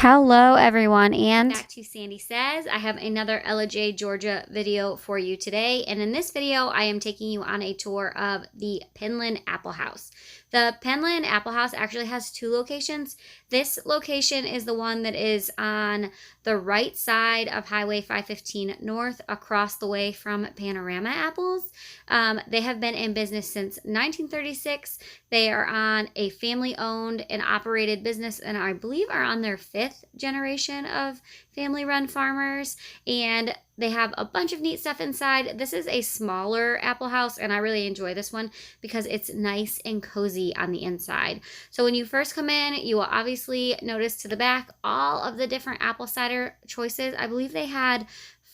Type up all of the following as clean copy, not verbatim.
Hello everyone, and Back to Sandy Says. I have another Ellijay, Georgia video for you today, and in this video I am taking you on a tour of the Penland Apple House. The Penland Apple House actually has two locations. This location is the one that is on the right side of Highway 515 North, across the way from Panorama Apples. They have been in business since 1936. They are on a family-owned and operated business, and I believe are on their fifth generation of family-run farmers, and they have a bunch of neat stuff inside. This is a smaller apple house, and I really enjoy this one because it's nice and cozy on the inside. So when you first come in, you will obviously notice to the back all of the different apple cider choices. I believe they had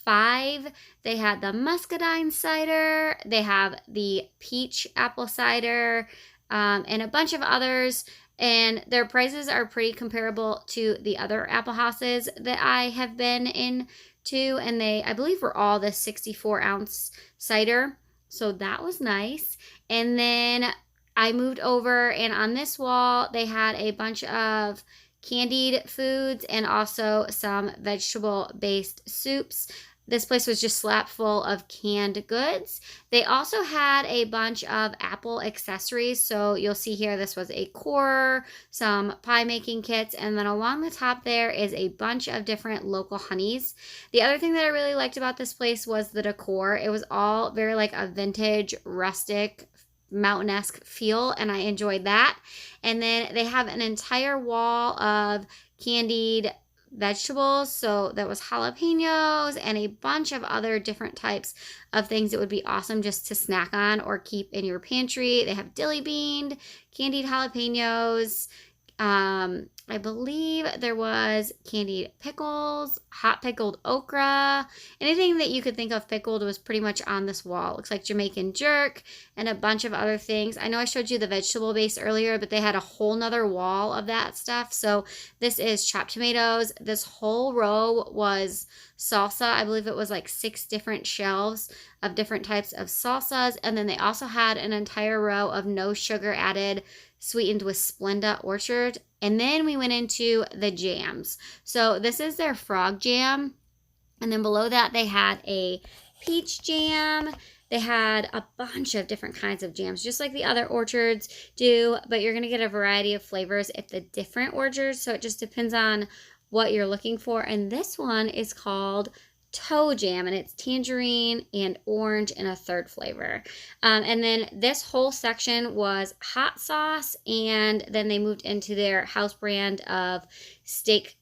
5. They had the muscadine cider, they have the peach apple cider, and a bunch of others. And their prices are pretty comparable to the other apple houses that I have been in to, and they, I believe, were all the 64-ounce cider, so that was nice. And then I moved over, and on this wall they had a bunch of candied foods and also some vegetable-based soups. This place was just slap full of canned goods. They also had a bunch of apple accessories. So you'll see here, this was a core, some pie making kits, and then along the top there is a bunch of different local honeys. The other thing that I really liked about this place was the decor. It was all very like a vintage, rustic, mountain-esque feel, and I enjoyed that. And then they have an entire wall of candied vegetables, so that was jalapenos and a bunch of other different types of things that would be awesome just to snack on or keep in your pantry. They have dilly beaned, candied jalapenos. I believe there was candied pickles, hot pickled okra. Anything that you could think of pickled was pretty much on this wall. Looks like Jamaican jerk and a bunch of other things. I know I showed you the vegetable base earlier, but they had a whole nother wall of that stuff. So this is chopped tomatoes. This whole row was salsa. I believe it was like 6 different shelves of different types of salsas. And then they also had an entire row of no sugar added, sweetened with Splenda Orchard. And then we went into the jams. So this is their frog jam. And then below that, they had a peach jam. They had a bunch of different kinds of jams, just like the other orchards do. But you're going to get a variety of flavors at the different orchards. So it just depends on what you're looking for. And this one is called toe jam, and it's tangerine and orange and a third flavor. And then this whole section was hot sauce, and then they moved into their house brand of steak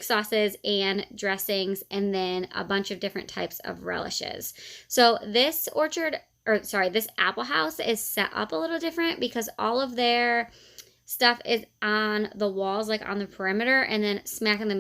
sauces and dressings, and then a bunch of different types of relishes. So this this apple house is set up a little different because all of their stuff is on the walls, like on the perimeter, and then smack in the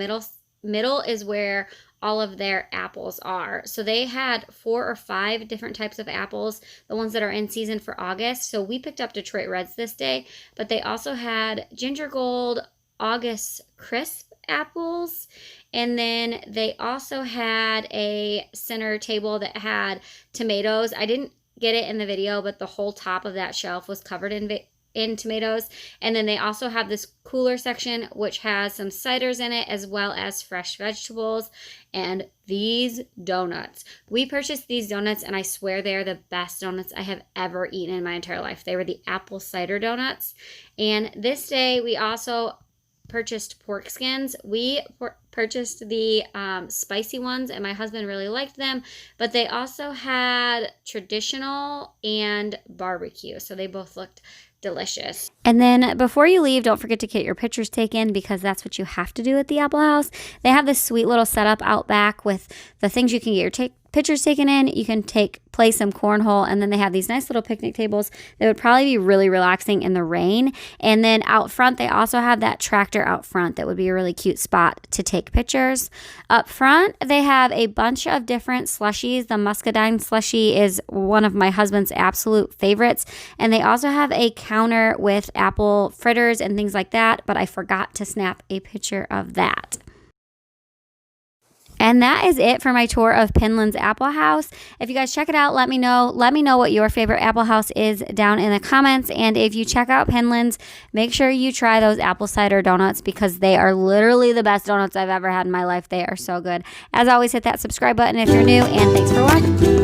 middle is where all of their apples are. So they had 4 or 5 different types of apples, the ones that are in season for August. So we picked up Detroit Reds this day, but they also had Ginger Gold August Crisp apples. And then they also had a center table that had tomatoes. I didn't get it in the video, but the whole top of that shelf was covered in tomatoes. And then they also have this cooler section which has some ciders in it as well as fresh vegetables. And these donuts, we purchased these donuts, and I swear they're the best donuts I have ever eaten in my entire life. They were the apple cider donuts. And this day we also purchased pork skins. We purchased the spicy ones, and my husband really liked them, but they also had traditional and barbecue, so they both looked delicious. And then before you leave, don't forget to get your pictures taken, because that's what you have to do at the Apple House. They have this sweet little setup out back with the things you can get your pictures taken in. You can play some cornhole, and then they have these nice little picnic tables that would probably be really relaxing in the rain. And then out front, they also have that tractor out front that would be a really cute spot to take pictures. Up front, they have a bunch of different slushies. The muscadine slushie is one of my husband's absolute favorites. And they also have a counter with apple fritters and things like that, but I forgot to snap a picture of that. And that is it for my tour of Penlands Apple House. If you guys check it out, let me know. Let me know what your favorite Apple House is down in the comments. And if you check out Penlands, make sure you try those apple cider donuts because they are literally the best donuts I've ever had in my life. They are so good. As always, hit that subscribe button if you're new, and thanks for watching.